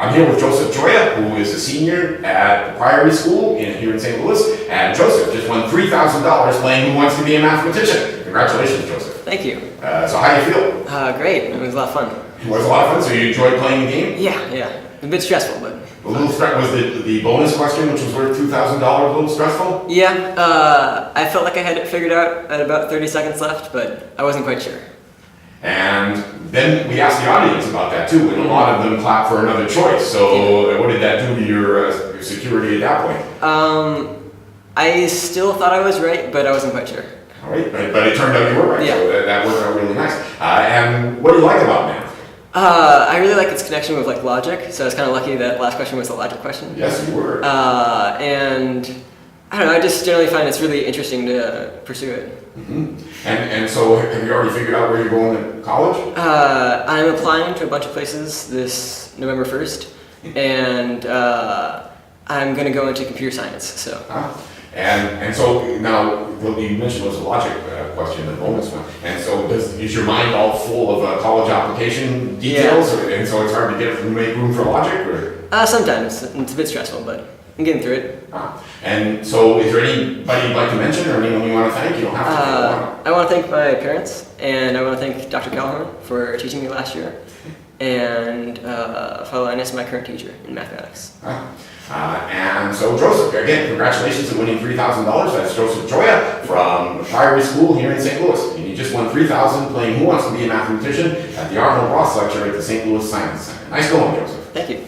I'm here with Joseph Joya, who is a senior at the Priory School here in St. Louis, and Joseph just won $3,000 playing Who Wants to Be a Mathematician. Congratulations, Joseph. Thank you. So how do you feel? Great. It was a lot of fun. It was a lot of fun, so you enjoyed playing the game? Yeah. A bit stressful, but... A little was the bonus question, which was worth $2,000, a little stressful? Yeah, I felt like I had it figured out at about 30 seconds left, but I wasn't quite sure. And then we asked the audience about that too, and a lot of them clapped for another choice. So what did that do to your security at that point? I still thought I was right, but I wasn't quite sure. All right, but it turned out you were right, yeah. So that worked out really nice. And what do you like about math? I really like its connection with logic, so I was kind of lucky that last question was a logic question. Yes, you were. And I don't know, I just generally find it's really interesting to pursue it. Mm-hmm. And so have you already figured out where you're going to college? I'm applying to a bunch of places this November 1st, and I'm going to go into computer science. So. And so now what you mentioned was a logic question, the bonus one. And so is your mind all full of college application details, and so it's hard to make room for logic, or? Sometimes it's a bit stressful, but I'm getting through it. And so is there anybody you'd like to mention, or anyone you want to thank? You don't have to. I want to thank my parents, and I want to thank Dr. Calhoun for teaching me last year, and Father Linus, my current teacher in mathematics. And so Joseph, again, congratulations on winning $3,000. That's Joseph Joya from the Priory School here in St. Louis. And he just won $3,000 playing Who Wants to Be a Mathematician at the Arnold Ross Lecture at the St. Louis Science Center. Nice going, Joseph. Thank you.